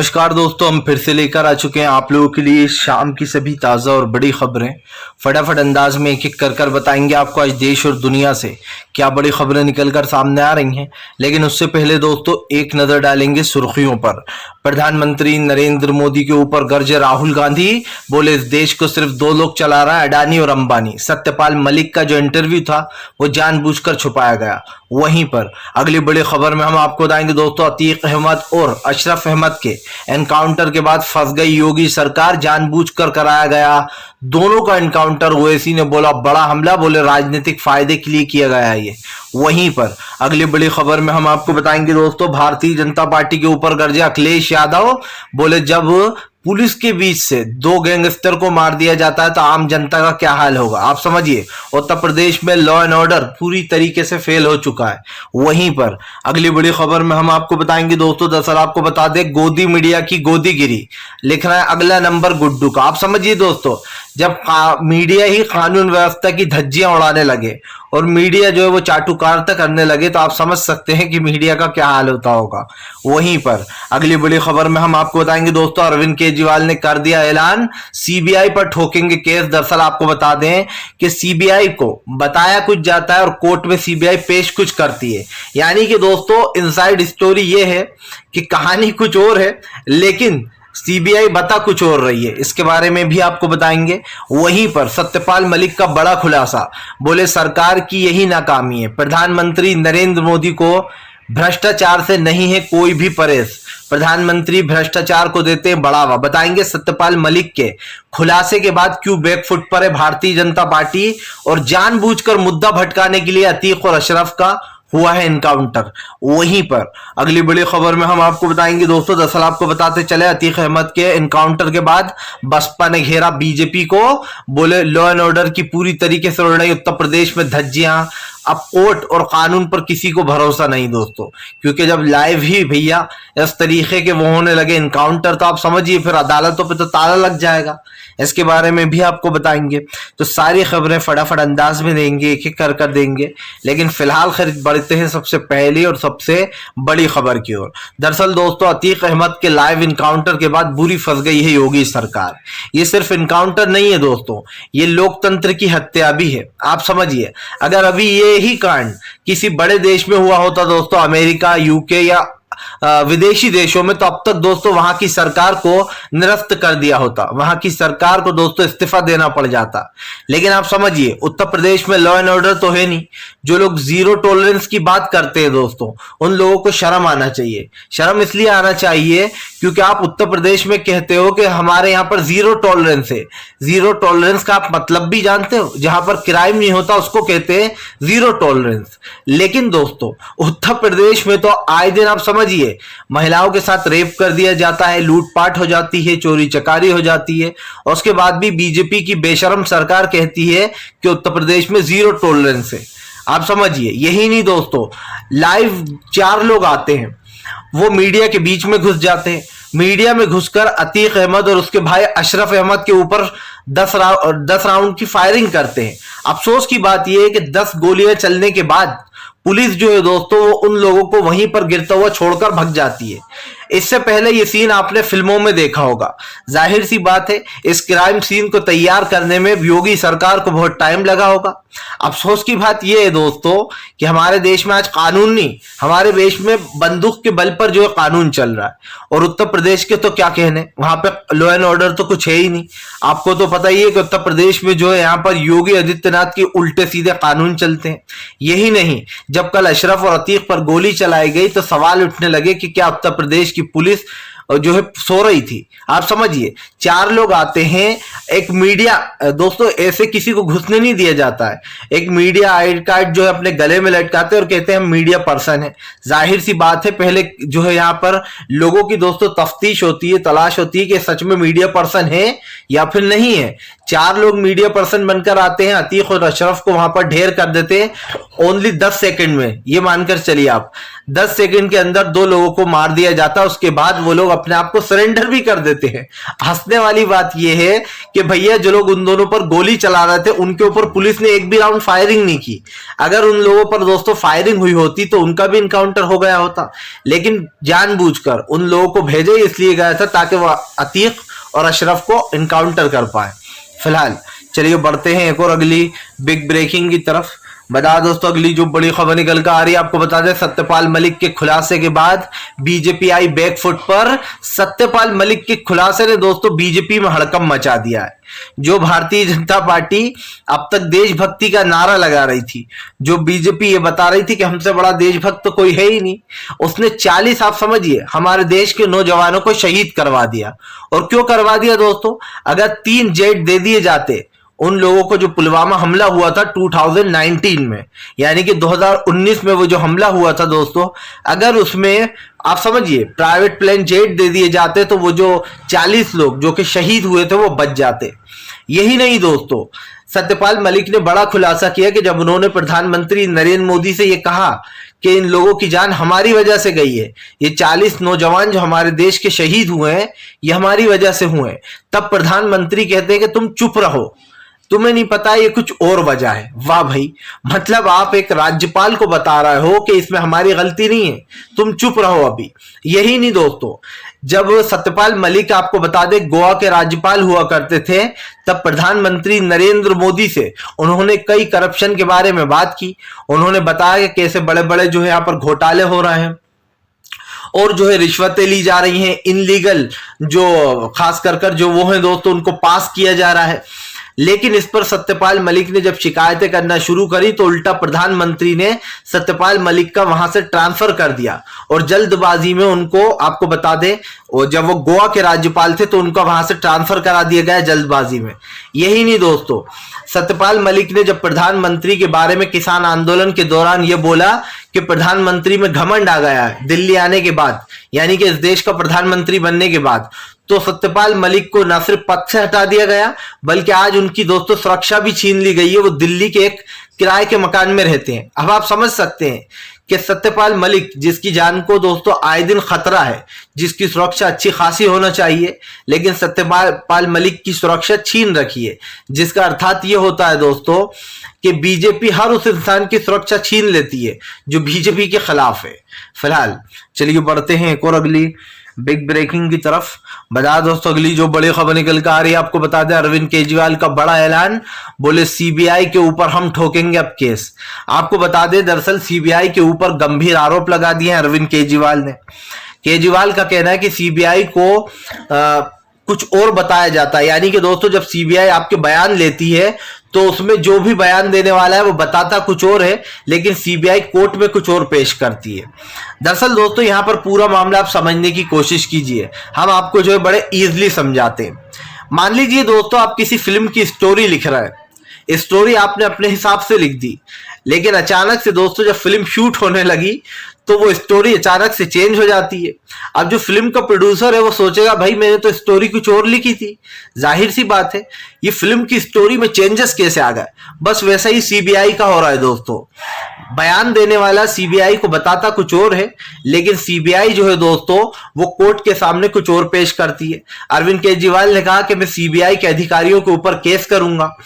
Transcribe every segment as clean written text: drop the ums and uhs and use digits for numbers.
नमस्कार दोस्तों, हम फिर से लेकर आ चुके हैं आप लोगों के लिए शाम की सभी ताज़ा और बड़ी खबरें। फटाफट अंदाज में एक एक कर बताएंगे आपको आज देश और दुनिया से क्या बड़ी खबरें निकलकर सामने आ रही हैं। लेकिन उससे पहले दोस्तों एक नज़र डालेंगे सुर्खियों पर। प्रधानमंत्री नरेंद्र मोदी के ऊपर गरजे राहुल गांधी, बोले इस देश को सिर्फ दो लोग चला रहा है, अडानी और अंबानी। सत्यपाल मलिक का जो इंटरव्यू था वो जानबूझकर छुपाया गया। वहीं पर अगली बड़ी खबर में हम आपको बताएंगे दोस्तों, अतीक अहमद और अशरफ अहमद के एनकाउंटर के बाद फंस गई योगी सरकार, जानबूझकर कराया गया दोनों का एनकाउंटर। ओवैसी ने बोला बड़ा हमला, बोले राजनीतिक फायदे के लिए किया गया है ये। वहीं पर अगली बड़ी खबर में हम आपको बताएंगे दोस्तों, भारतीय जनता पार्टी के ऊपर गरजे अखिलेश यादव, बोले जब पुलिस के बीच से दो गैंगस्टर को मार दिया जाता है तो आम जनता का क्या हाल होगा। आप समझिए, उत्तर प्रदेश में लॉ एंड ऑर्डर पूरी तरीके से फेल हो चुका है। वहीं पर अगली बड़ी खबर में हम आपको बताएंगे दोस्तों, दरअसल आपको बता दें गोदी मीडिया की गोदीगिरी, लिख रहा है अगला नंबर गुड्डू का। आप समझिए दोस्तों, जब मीडिया ही कानून व्यवस्था की धज्जियां उड़ाने लगे और मीडिया जो है वो चाटुकारिता करने लगे तो आप समझ सकते हैं कि मीडिया का क्या हाल होता होगा। वहीं पर अगली बड़ी खबर में हम आपको बताएंगे दोस्तों, अरविंद केजरीवाल ने कर दिया ऐलान, सीबीआई पर ठोकेंगे केस। दरअसल आपको बता दें कि सीबीआई को बताया कुछ जाता है और कोर्ट में सीबीआई पेश कुछ करती है। यानी कि दोस्तों इनसाइड स्टोरी ये है कि कहानी कुछ और है लेकिन सीबीआई बता कुछ और रही है, इसके बारे में भी आपको बताएंगे। वहीं पर सत्यपाल मलिक का बड़ा खुलासा, बोले सरकार की यही नाकामी है, प्रधानमंत्री नरेंद्र मोदी को भ्रष्टाचार से नहीं है कोई भी परहेज, प्रधानमंत्री भ्रष्टाचार को देते हैं बढ़ावा। बताएंगे सत्यपाल मलिक के खुलासे के बाद क्यों बैकफुट पर है भारतीय जनता पार्टी और जानबूझकर मुद्दा भटकाने के लिए अतीक और अशरफ का हुआ है एनकाउंटर। वहीं पर अगली बड़ी खबर में हम आपको बताएंगे दोस्तों, दरअसल आपको बताते चले अतीक अहमद के एनकाउंटर के बाद बसपा ने घेरा बीजेपी को, बोले लॉ एंड ऑर्डर की पूरी तरीके से उड़ रही उत्तर प्रदेश में धज्जियां। अब कोर्ट और कानून पर किसी को भरोसा नहीं दोस्तों, क्योंकि जब लाइव ही भैया इस तरीके के वो होने लगे एनकाउंटर तो आप समझिए फिर अदालतों पे तो ताला लग जाएगा। इसके बारे में भी आपको बताएंगे। तो सारी खबरें फटाफट अंदाज में देंगे, एक एक कर देंगे। लेकिन फिलहाल बढ़ते हैं सबसे पहली और सबसे बड़ी खबर की ओर। दरअसल दोस्तों अतीक अहमद के लाइव इनकाउंटर के बाद बुरी फंस गई है योगी सरकार। ये सिर्फ इनकाउंटर नहीं है दोस्तों, ये लोकतंत्र की हत्या भी है। आप समझिए, अगर अभी ये ही कांड किसी बड़े देश में हुआ होता दोस्तों, अमेरिका, यूके या विदेशी देशों में, तो अब तक दोस्तों वहां की सरकार को निरस्त कर दिया होता, वहां की सरकार को दोस्तों इस्तीफा देना पड़ जाता। लेकिन आप समझिए उत्तर प्रदेश में लॉ एंड ऑर्डर तो है नहीं। जो लोग जीरो टॉलरेंस की बात करते हैं दोस्तों, उन लोगों को शर्म आना चाहिए। शर्म इसलिए आना चाहिए क्योंकि आप उत्तर प्रदेश में कहते हो कि हमारे यहां पर जीरो टॉलरेंस है। जीरो टॉलरेंस का आप मतलब भी जानते हो? जहां पर क्राइम नहीं होता उसको कहते हैं जीरो टॉलरेंस। लेकिन दोस्तों उत्तर प्रदेश में तो आए दिन आप समझिए महिलाओं के साथ रेप कर दिया जाता है, लूटपाट हो जाती है, चोरी चकारी हो जाती है, और उसके बाद भी बीजेपी की बेशरम सरकार कहती है कि उत्तर प्रदेश में जीरो टॉलरेंस है। आप समझिए, यही नहीं दोस्तों, लाइव 4 लोग आते हैं, वो मीडिया के बीच में घुस जाते हैं, मीडिया में घुसकर अतीक अहमद और उसके भाई अशरफ अहमद के ऊपर 10 राउंड की फायरिंग करते हैं। अफसोस की बात यह है कि 10 गोलियां चलने के बाद पुलिस जो है दोस्तों वो उन लोगों को वहीं पर गिरता हुआ छोड़कर भग जाती है। इससे पहले ये सीन आपने फिल्मों में देखा होगा। जाहिर सी बात है इस क्राइम सीन को तैयार करने में योगी सरकार को बहुत टाइम लगा होगा। अफसोस की बात यह है दोस्तों कि हमारे देश में आज कानून नहीं, हमारे देश में बंदूक के बल पर जो है कानून चल रहा है। और उत्तर प्रदेश के तो क्या कहने, वहां पे लॉ एंड ऑर्डर तो कुछ है ही नहीं। आपको तो पता ही है कि उत्तर प्रदेश में जो है यहाँ पर योगी आदित्यनाथ के उल्टे सीधे कानून चलते हैं। यही नहीं, जब कल अशरफ और अतीक पर गोली चलाई गई तो सवाल उठने लगे कि क्या उत्तर प्रदेश की पुलिस जो है सो रही थी। आप समझिए 4 लोग आते हैं, एक मीडिया दोस्तों ऐसे किसी को घुसने नहीं दिया जाता है, एक मीडिया आई कार्ड जो है अपने गले में लटकाते हैं और कहते हैं हम मीडिया पर्सन है। जाहिर सी बात है पहले जो है यहाँ पर लोगों की दोस्तों तफ्तीश होती है, तलाश होती है कि सच में मीडिया पर्सन है या फिर नहीं है। 4 लोग मीडिया पर्सन बनकर आते हैं, अतीक और अशरफ को वहां पर ढेर कर देते हैं ओनली 10 सेकंड में। ये मानकर चलिए आप 10 सेकंड के अंदर 2 लोगों को मार दिया जाता है। उसके बाद वो लोग अपने आप को सरेंडर भी कर देते हैं। हंसने वाली बात यह है कि भैया जो लोग उन दोनों पर गोली चला रहे थे उनके ऊपर पुलिस ने एक भी राउंड फायरिंग नहीं की। अगर उन लोगों पर दोस्तों फायरिंग हुई होती तो उनका भी इनकाउंटर हो गया होता, लेकिन जानबूझकर उन लोगों को भेजे इसलिए गया था ताकि वह अतीक और अशरफ को इनकाउंटर कर पाए। फिलहाल चलिए बढ़ते हैं एक और अगली बिग ब्रेकिंग की तरफ। बता दोस्तों अगली जो बड़ी खबर निकल कर आ रही है, आपको बता दें सत्यपाल मलिक के खुलासे के बाद बीजेपी आई बैकफुट पर। सत्यपाल मलिक के खुलासे ने दोस्तों बीजेपी में हड़कंप मचा दिया है। जो भारतीय जनता पार्टी अब तक देशभक्ति का नारा लगा रही थी, जो बीजेपी ये बता रही थी कि हमसे बड़ा देशभक्त तो कोई है ही नहीं, उसने 40 आप समझिए हमारे देश के नौजवानों को शहीद करवा दिया। और क्यों करवा दिया दोस्तों? अगर 3 जेट दे दिए जाते उन लोगों को जो पुलवामा हमला हुआ था 2019 में, यानी कि 2019 में वो जो हमला हुआ था दोस्तों, अगर उसमें आप समझिए प्राइवेट प्लेन जेट दे दिए जाते तो वो जो 40 लोग जो कि शहीद हुए थे वो बच जाते। यही नहीं दोस्तों, सत्यपाल मलिक ने बड़ा खुलासा किया कि जब उन्होंने प्रधानमंत्री नरेंद्र मोदी से ये कहा कि इन लोगों की जान हमारी वजह से गई है, ये 40 नौजवान जो हमारे देश के शहीद हुए हैं ये हमारी वजह से हुए हैं, तब प्रधानमंत्री कहते हैं कि तुम चुप रहो, तुम्हें नहीं पता ये कुछ और वजह है। वाह भाई, मतलब आप एक राज्यपाल को बता रहे हो कि इसमें हमारी गलती नहीं है, तुम चुप रहो अभी। यही नहीं दोस्तों, जब सत्यपाल मलिक आपको बता दे गोवा के राज्यपाल हुआ करते थे, तब प्रधानमंत्री नरेंद्र मोदी से उन्होंने कई करप्शन के बारे में बात की। उन्होंने बताया कि कैसे बड़े बड़े जो है यहाँ पर घोटाले हो रहे हैं और जो है रिश्वतें ली जा रही हैं, इनलीगल जो खास कर जो वो है दोस्तों उनको पास किया जा रहा है। लेकिन इस पर सत्यपाल मलिक ने जब शिकायतें करना शुरू करी तो उल्टा प्रधानमंत्री ने सत्यपाल मलिक का वहां से ट्रांसफर कर दिया और जल्दबाजी में उनको आपको बता दें जब वो गोवा के राज्यपाल थे तो उनका वहां से ट्रांसफर करा दिया गया जल्दबाजी में। यही नहीं दोस्तों, सत्यपाल मलिक ने जब प्रधानमंत्री के बारे में किसान आंदोलन के दौरान ये बोला कि प्रधानमंत्री में घमंड आ गया है दिल्ली आने के बाद, यानी कि इस देश का प्रधानमंत्री बनने के बाद, तो सत्यपाल मलिक को न सिर्फ पद से हटा दिया गया बल्कि आज उनकी दोस्तों सुरक्षा भी छीन ली गई है। वो दिल्ली के एक किराए के मकान में रहते हैं। अब आप समझ सकते हैं कि सत्यपाल मलिक जिसकी जान को आए दिन खतरा है, जिसकी सुरक्षा अच्छी खासी होना चाहिए, लेकिन सत्यपाल मलिक की सुरक्षा छीन रखी है, जिसका अर्थात ये होता है दोस्तों कि बीजेपी हर उस इंसान की सुरक्षा छीन लेती है जो बीजेपी के खिलाफ है। फिलहाल चलिए बढ़ते हैं एक और अगली बिग ब्रेकिंग की तरफ। बता दोस्तों अगली जो बड़ी खबर निकल कर आ रही है, आपको बता दें अरविंद केजरीवाल का बड़ा ऐलान, बोले सीबीआई के ऊपर हम ठोकेंगे अब केस। आपको बता दें दरअसल सीबीआई के ऊपर गंभीर आरोप लगा दिए हैं अरविंद केजरीवाल ने। केजरीवाल का कहना है कि सीबीआई को कुछ और बताया जाता है, यानी कि दोस्तों जब सीबीआई आपके बयान लेती है तो उसमें जो भी बयान देने वाला है वो बताता कुछ और है, लेकिन सीबीआई कोर्ट में कुछ और पेश करती है। दरअसल दोस्तों यहां पर पूरा मामला आप समझने की कोशिश कीजिए, हम आपको जो है बड़े इजीली समझाते हैं। मान लीजिए दोस्तों आप किसी फिल्म की स्टोरी लिख रहे हैं, स्टोरी आपने अपने हिसाब से लिख दी, लेकिन अचानक से दोस्तों जब फिल्म शूट होने लगी तो वो स्टोरी अचानक से चेंज हो जाती है। अब जो फिल्म का प्रोड्यूसर है वो सोचेगा भाई मैंने तो स्टोरी कुछ और लिखी थी, जाहिर सी बात है ये फिल्म की स्टोरी में चेंजेस कैसे आ गए। बस वैसा ही सीबीआई का हो रहा है दोस्तों, बयान देने वाला सीबीआई को बताता कुछ और है, लेकिन सीबीआई जो है दोस्तों वो कोर्ट के सामने कुछ और पेश करती है। अरविंद केजरीवाल ने कहा कि मैं सीबीआई के अधिकारियों के ऊपर केस करूंगा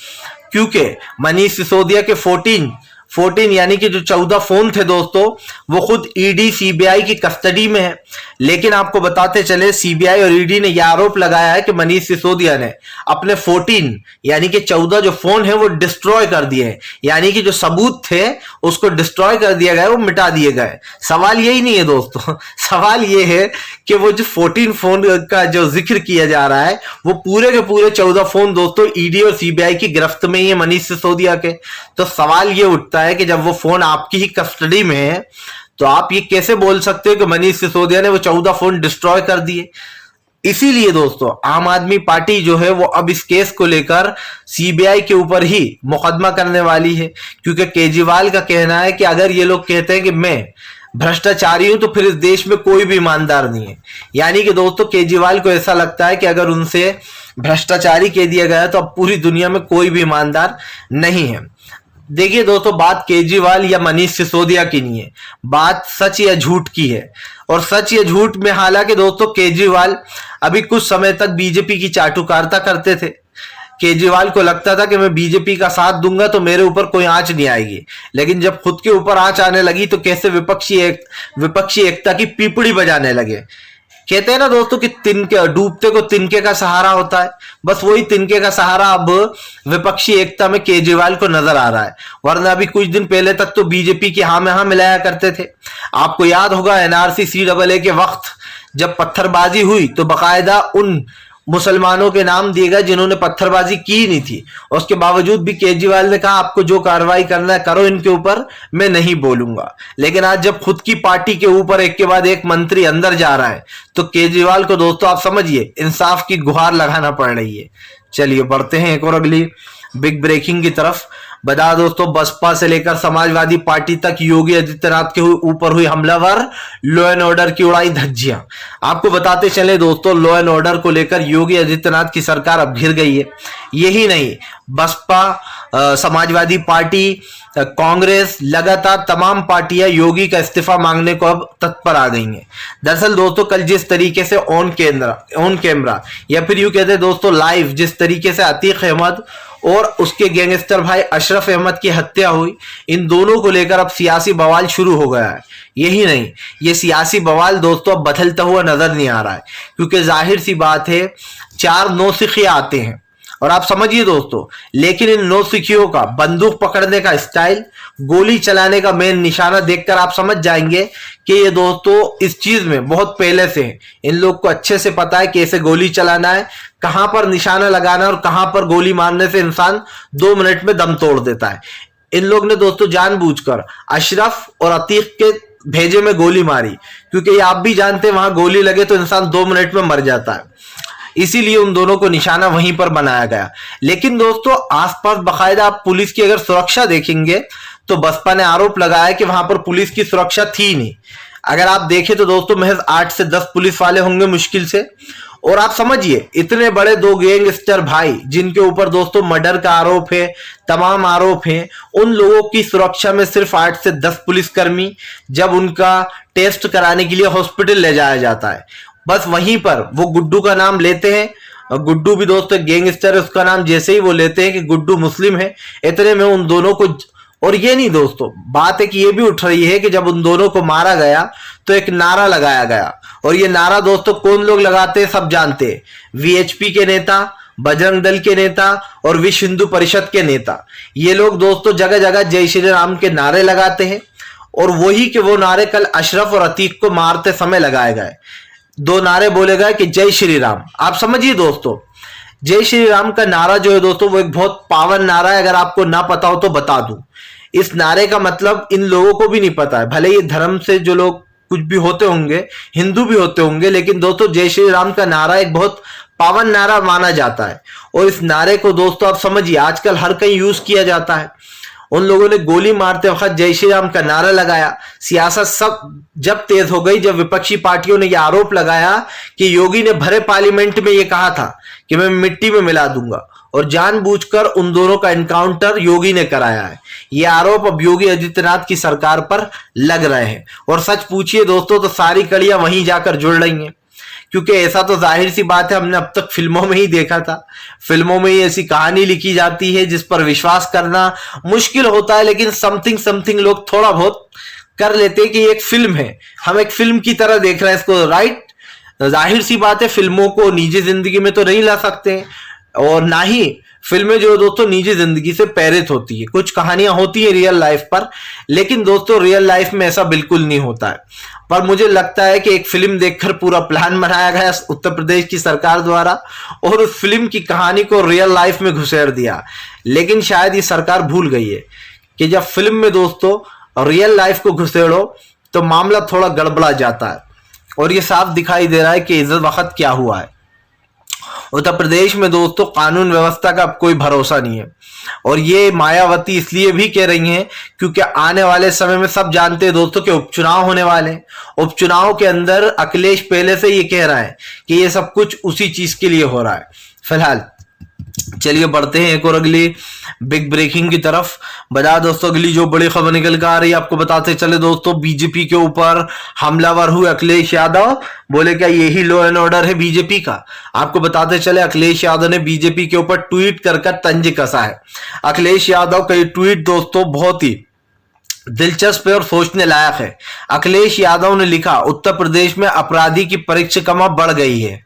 क्योंकि मनीष सिसोदिया के 14 यानी कि जो 14 फोन थे दोस्तों वो खुद ईडी सीबीआई की कस्टडी में है। लेकिन आपको बताते चले सीबीआई और ईडी ने यह आरोप लगाया है कि मनीष सिसोदिया ने अपने 14 यानी कि 14 जो फोन है वो डिस्ट्रॉय कर दिए हैं, यानी कि जो सबूत थे उसको डिस्ट्रॉय कर दिया गया, वो मिटा दिए गए। सवाल यही नहीं है दोस्तों, सवाल ये है कि वो जो 14 फोन का जो जिक्र किया जा रहा है वो पूरे के पूरे 14 फोन दोस्तों ईडी और सीबीआई की गिरफ्त में ही है मनीष सिसोदिया के। तो सवाल ये उठता है कि जब वो फोन आपकी ही कस्टडी में है तो आप ये कैसे बोल सकते हो कि मनीष सिसोदिया ने वो 14 फोन डिस्ट्रॉय कर दिए। इसीलिए दोस्तों आम आदमी पार्टी जो है वो अब इस केस को लेकर सीबीआई के ऊपर ही मुकदमा करने वाली है, क्योंकि केजरीवाल का कहना है कि अगर ये लोग कहते हैं कि मैं भ्रष्टाचारी हूं तो फिर इस देश में कोई भी ईमानदार नहीं है। यानी कि दोस्तों केजरीवाल को ऐसा लगता है कि अगर उनसे भ्रष्टाचारी कह दिया गया तो अब पूरी दुनिया में कोई भी ईमानदार नहीं है। देखिए दोस्तों, बात केजरीवाल या मनीष सिसोदिया की नहीं है, बात सच या झूठ की है। और सच या झूठ में हालांकि दोस्तों केजरीवाल अभी कुछ समय तक बीजेपी की चाटुकारिता करते थे। केजरीवाल को लगता था कि मैं बीजेपी का साथ दूंगा तो मेरे ऊपर कोई आंच नहीं आएगी, लेकिन जब खुद के ऊपर आंच आने लगी तो कैसे विपक्षी एकता की पीपड़ी बजाने लगे। कहते हैं ना दोस्तों कि तिनके डूबते को तिनके का सहारा होता है, बस वही तिनके का सहारा अब विपक्षी एकता में केजरीवाल को नजर आ रहा है। वरना अभी कुछ दिन पहले तक तो बीजेपी की हाँ में हाँ मिलाया करते थे। आपको याद होगा एनआरसी सीएए के वक्त जब पत्थरबाजी हुई तो बकायदा उन मुसलमानों के नाम दिए गए जिन्होंने पत्थरबाजी की नहीं थी। उसके बावजूद भी केजरीवाल ने कहा आपको जो कार्रवाई करना है करो, इनके ऊपर मैं नहीं बोलूंगा। लेकिन आज जब खुद की पार्टी के ऊपर एक के बाद एक मंत्री अंदर जा रहा है तो केजरीवाल को दोस्तों आप समझिए इंसाफ की गुहार लगाना पड़ रही है। चलिए बढ़ते हैं एक और अगली बिग ब्रेकिंग की तरफ। बता दोस्तों, बसपा से लेकर समाजवादी पार्टी तक योगी आदित्यनाथ के ऊपर हुई हमलावर लॉ एंड ऑर्डर की उड़ाई धज्जियां। आपको बताते चले दोस्तों, लॉ एंड ऑर्डर को लेकर योगी आदित्यनाथ की सरकार अब घिर गई है। यही नहीं, बसपा, समाजवादी पार्टी, कांग्रेस, लगातार तमाम पार्टियां योगी का इस्तीफा मांगने को अब तत्पर आ गई हैं। दरअसल दोस्तों, कल जिस तरीके से ऑन कैमरा या फिर यूं कहते हैं दोस्तों लाइव जिस तरीके से अतीक अहमद और उसके गैंगस्टर भाई अशरफ अहमद की हत्या हुई, इन दोनों को लेकर अब सियासी बवाल शुरू हो गया है। यही नहीं, ये सियासी बवाल दोस्तों अब बदलता हुआ नजर नहीं आ रहा है, क्योंकि जाहिर सी बात है 4 नौसिखिया आते हैं और आप समझिए दोस्तों, लेकिन इन नौसिखियों का बंदूक पकड़ने का स्टाइल, गोली चलाने का मेन निशाना देखकर आप समझ जाएंगे कि ये दोस्तों इस चीज में बहुत पहले से हैं। इन लोग को अच्छे से पता है कैसे गोली चलाना है, कहां पर निशाना लगाना है और कहां पर गोली मारने से इंसान 2 मिनट में दम तोड़ देता है। इन लोग ने दोस्तों जानबूझकर अशरफ और अतीक के भेजे में गोली मारी, क्योंकि ये आप भी जानते हैं वहां गोली लगे तो इंसान 2 मिनट में मर जाता है। इसीलिए उन दोनों को निशाना वहीं पर बनाया गया। लेकिन दोस्तों आसपास बकायदा आप पुलिस की अगर सुरक्षा देखेंगे तो बसपा ने आरोप लगाया कि वहां पर पुलिस की सुरक्षा थी नहीं। अगर आप देखें तो दोस्तों महज 8 से 10 पुलिस वाले होंगे मुश्किल से। और आप समझिए इतने बड़े 2 गैंगस्टर भाई जिनके ऊपर दोस्तों मर्डर का आरोप है, तमाम आरोप हैं, उन लोगों की सुरक्षा में सिर्फ 8 से 10 पुलिसकर्मी जब उनका टेस्ट कराने के लिए हॉस्पिटल ले जाया जाता है, बस वहीं पर वो गुड्डू का नाम लेते हैं। गुड्डू भी दोस्तों गैंगस्टर है, उसका नाम जैसे ही वो लेते हैं कि गुड्डू मुस्लिम है, इतने में उन दोनों को। और ये नहीं दोस्तों, बात है कि ये भी उठ रही है कि जब उन दोनों को मारा गया तो एक नारा लगाया गया, और ये नारा दोस्तों कौन लोग लगाते हैं सब जानते हैं, वीएचपी के नेता, बजरंग दल के नेता और विश्व हिंदू परिषद के नेता। ये लोग दोस्तों जगह जगह जय श्री राम के नारे लगाते हैं, और वही के वो नारे कल अशरफ और अतीक को मारते समय लगाए गए। 2 नारे बोले गए कि जय श्री राम। आप समझिए दोस्तों, जय श्री राम का नारा जो है दोस्तों वो एक बहुत पावन नारा है। अगर आपको ना पता हो तो बता दूं, इस नारे का मतलब इन लोगों को भी नहीं पता है। भले ये धर्म से जो लोग कुछ भी होते होंगे, हिंदू भी होते होंगे, लेकिन दोस्तों जय श्री राम का नारा एक बहुत पावन नारा माना जाता है। और इस नारे को दोस्तों आप समझिए आजकल हर कहीं यूज किया जाता है। उन लोगों ने गोली मारते वक्त जय श्री राम का नारा लगाया। सियासत सब जब तेज हो गई, जब विपक्षी पार्टियों ने यह आरोप लगाया कि योगी ने भरे पार्लियामेंट में यह कहा था कि मैं मिट्टी में मिला दूंगा, और जानबूझकर उन दोनों का एनकाउंटर योगी ने कराया है। ये आरोप अब योगी आदित्यनाथ की सरकार पर लग रहे हैं। और सच पूछिए दोस्तों तो सारी कड़ियां वहीं जाकर जुड़ रही हैं, क्योंकि ऐसा तो जाहिर सी बात है हमने अब तक फिल्मों में ही देखा था। फिल्मों में ही ऐसी कहानी लिखी जाती है जिस पर विश्वास करना मुश्किल होता है, लेकिन समथिंग लोग थोड़ा बहुत कर लेते हैं कि ये एक फिल्म है, हम एक फिल्म की तरह देख रहे हैं इसको, राइट। जाहिर सी बात है फिल्मों को निजी जिंदगी में तो नहीं ला सकते, और ना ही फिल्में जो दोस्तों निजी जिंदगी से प्रेरित होती है। कुछ कहानियां होती है रियल लाइफ पर, लेकिन दोस्तों रियल लाइफ में ऐसा बिल्कुल नहीं होता है। पर मुझे लगता है कि एक फिल्म देखकर पूरा प्लान बनाया गया उत्तर प्रदेश की सरकार द्वारा, और उस फिल्म की कहानी को रियल लाइफ में घुसेड़ दिया। लेकिन शायद ये सरकार भूल गई है कि जब फिल्म में दोस्तों रियल लाइफ को घुसेड़ो तो मामला थोड़ा गड़बड़ा जाता है। और ये साफ दिखाई दे रहा है कि इस वक्त क्या हुआ है। उत्तर प्रदेश में दोस्तों कानून व्यवस्था का अब कोई भरोसा नहीं है, और ये मायावती इसलिए भी कह रही हैं क्योंकि आने वाले समय में सब जानते हैं दोस्तों कि उपचुनाव होने वाले हैं। उपचुनाव के अंदर अखिलेश पहले से ये कह रहा है कि ये सब कुछ उसी चीज के लिए हो रहा है। फिलहाल चलिए बढ़ते हैं एक और अगली बिग ब्रेकिंग की तरफ। बता दोस्तों अगली जो बड़ी खबर निकल कर आ रही है, आपको बताते चले दोस्तों, बीजेपी के ऊपर हमलावर हुए अखिलेश यादव। बोले क्या यही लॉ एंड ऑर्डर है बीजेपी का? आपको बताते चले अखिलेश यादव ने बीजेपी के ऊपर ट्वीट कर तंज कसा है। अखिलेश यादव का ये ट्वीट दोस्तों बहुत ही दिलचस्प और सोचने लायक है। अखिलेश यादव ने लिखा, उत्तर प्रदेश में अपराधी की परिक्रमा बढ़ गई है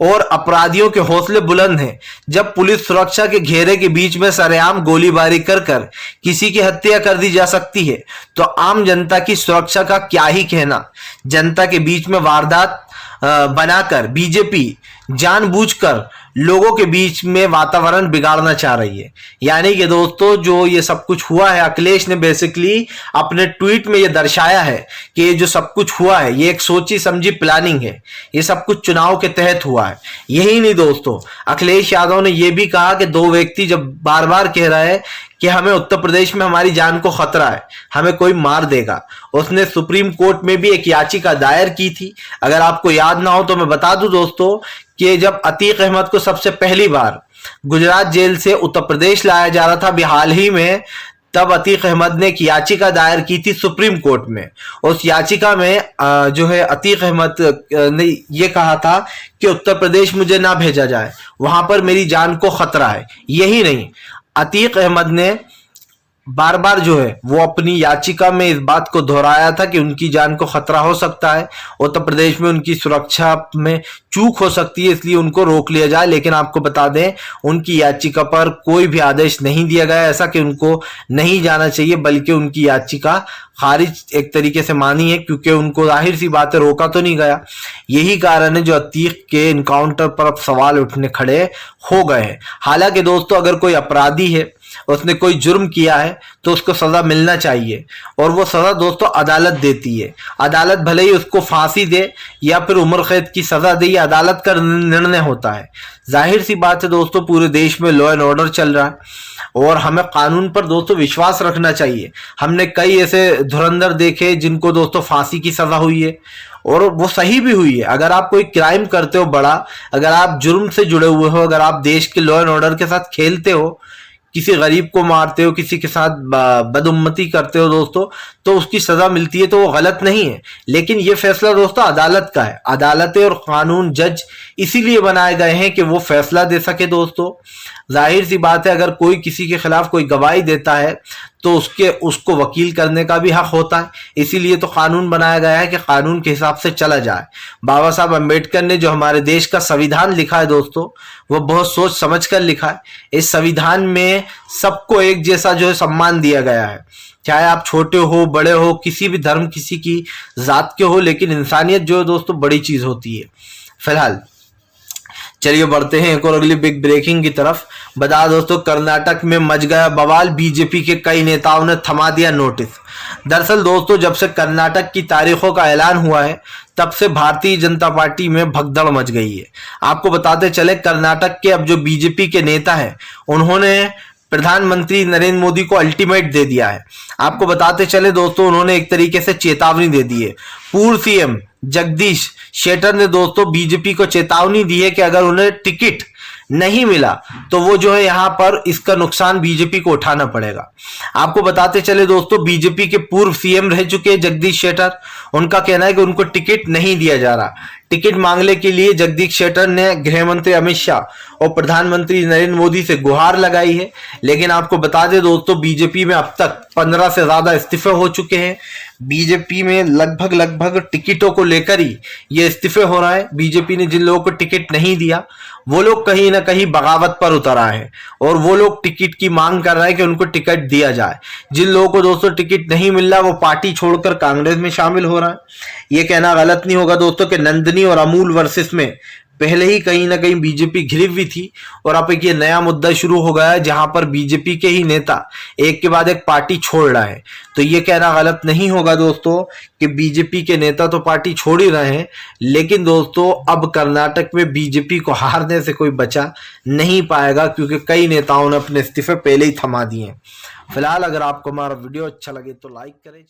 और अपराधियों के हौसले बुलंद हैं। जब पुलिस सुरक्षा के घेरे के बीच में सरेआम गोलीबारी कर किसी की हत्या कर दी जा सकती है, तो आम जनता की सुरक्षा का क्या ही कहना। जनता के बीच में वारदात बनाकर बीजेपी जानबूझकर लोगों के बीच में वातावरण बिगाड़ना चाह रही है। यानी कि दोस्तों जो ये सब कुछ हुआ है, अखिलेश ने बेसिकली अपने ट्वीट में ये दर्शाया है कि ये जो सब कुछ हुआ है ये एक सोची समझी प्लानिंग है, ये सब कुछ चुनाव के तहत हुआ है। यही नहीं दोस्तों, अखिलेश यादव ने यह भी कहा कि दो व्यक्ति जब बार बार कह रहा है कि हमें उत्तर प्रदेश में हमारी जान को खतरा है, हमें कोई मार देगा, उसने सुप्रीम कोर्ट में भी एक याचिका दायर की थी। अगर आपको याद ना हो तो मैं बता दूं दोस्तों कि जब अतीक अहमद को सबसे पहली बार गुजरात जेल से उत्तर प्रदेश लाया जा रहा था अभी हाल ही में, तब अतीक अहमद ने एक याचिका दायर की थी सुप्रीम कोर्ट में। उस याचिका में जो है अतीक अहमद ने यह कहा था कि उत्तर प्रदेश मुझे ना भेजा जाए, वहां पर मेरी जान को खतरा है। यही नहीं, अतीक अहमद ने बार बार जो है वो अपनी याचिका में इस बात को दोहराया था कि उनकी जान को खतरा हो सकता है, उत्तर प्रदेश में उनकी सुरक्षा में चूक हो सकती है, इसलिए उनको रोक लिया जाए। लेकिन आपको बता दें उनकी याचिका पर कोई भी आदेश नहीं दिया गया ऐसा कि उनको नहीं जाना चाहिए, बल्कि उनकी याचिका खारिज एक तरीके से मानी है, क्योंकि उनको जाहिर सी बात है रोका तो नहीं गया। यही कारण है जो अतीक के इनकाउंटर पर अब सवाल उठने खड़े हो गए हैं। हालांकि दोस्तों अगर कोई अपराधी है, उसने कोई जुर्म किया है, तो उसको सजा मिलना चाहिए, और वो सजा दोस्तों अदालत देती है। अदालत भले ही उसको फांसी दे या फिर उम्र कैद की सजा दे, या अदालत का निर्णय होता है। जाहिर सी बात है दोस्तों पूरे देश में लॉ एंड ऑर्डर चल रहा है और हमें कानून पर दोस्तों विश्वास रखना चाहिए। हमने कई ऐसे धुरंधर देखे जिनको दोस्तों फांसी की सजा हुई है और वो सही भी हुई है। अगर आप कोई क्राइम करते हो बड़ा, अगर आप जुर्म से जुड़े हुए हो, अगर आप देश के लॉ एंड ऑर्डर के साथ खेलते हो, किसी गरीब को मारते हो, किसी के साथ बदउम्मती करते हो दोस्तों, तो उसकी सजा मिलती है, तो वो गलत नहीं है। लेकिन ये फैसला दोस्तों अदालत का है। अदालतें और कानून जज इसीलिए बनाए गए हैं कि वो फैसला दे सके दोस्तों। जाहिर सी बात है अगर कोई किसी के खिलाफ कोई गवाही देता है तो उसको वकील करने का भी हक होता है। इसीलिए तो कानून बनाया गया है कि कानून के हिसाब से चला जाए। बाबा साहब अम्बेडकर ने जो हमारे देश का संविधान लिखा है दोस्तों, वो बहुत सोच समझ कर लिखा है। इस संविधान में सबको एक जैसा जो है सम्मान दिया गया है, चाहे आप छोटे हो बड़े हो, किसी भी धर्म किसी की जात के हो, लेकिन इंसानियत जो है दोस्तों बड़ी चीज होती है। फिलहाल चलिए बढ़ते हैं एक और अगली बिग ब्रेकिंग की तरफ। बता दोस्तों कर्नाटक में मच गया बवाल, बीजेपी के कई नेताओं ने थमा दिया नोटिस। दरअसल दोस्तों जब से कर्नाटक की तारीखों का ऐलान हुआ है तब से भारतीय जनता पार्टी में भगदड़ मच गई है। आपको बताते चले कर्नाटक के अब जो बीजेपी के नेता हैं उन्होंने प्रधानमंत्री नरेंद्र मोदी को अल्टीमेट दे दिया है। आपको बताते चले दोस्तों उन्होंने एक तरीके से चेतावनी दे दी है। पूर्व सीएम जगदीश शेटर ने दोस्तों बीजेपी को चेतावनी दी है कि अगर उन्हें टिकट नहीं मिला तो वो जो है यहां पर इसका नुकसान बीजेपी को उठाना पड़ेगा। आपको बताते चले दोस्तों बीजेपी के पूर्व सीएम रह चुके जगदीश शेटर, उनका कहना है कि उनको टिकट नहीं दिया जा रहा। टिकट मांगने के लिए जगदीश शेटर ने गृह मंत्री अमित शाह और प्रधानमंत्री नरेंद्र मोदी से गुहार लगाई है। लेकिन आपको बता दें दोस्तों बीजेपी में अब तक 15 से ज्यादा इस्तीफे हो चुके हैं। बीजेपी में लगभग टिकटों को लेकर ही ये इस्तीफे हो रहा है। बीजेपी ने जिन लोगों को टिकट नहीं दिया वो लोग कहीं ना कहीं बगावत पर उतर आए हैं और वो लोग टिकट की मांग कर रहे हैं कि उनको टिकट दिया जाए। जिन लोगों को दोस्तों टिकट नहीं मिल रहा वो पार्टी छोड़कर कांग्रेस में शामिल हो रहा है। ये कहना गलत नहीं होगा दोस्तों कि नंदिनी और अमूल वर्सेस में पहले ही कहीं ना कहीं बीजेपी घिरी हुई थी और अब एक ये नया मुद्दा शुरू हो गया है जहां पर बीजेपी के ही नेता एक के बाद एक पार्टी छोड़ रहा है। तो ये कहना गलत नहीं होगा दोस्तों कि बीजेपी के नेता तो पार्टी छोड़ ही रहे हैं, लेकिन दोस्तों अब कर्नाटक में बीजेपी को हारने से कोई बचा नहीं पाएगा क्योंकि कई नेताओं ने अपने इस्तीफे पहले ही थमा दिए हैं। फिलहाल अगर आपको हमारा वीडियो अच्छा लगे तो लाइक करें।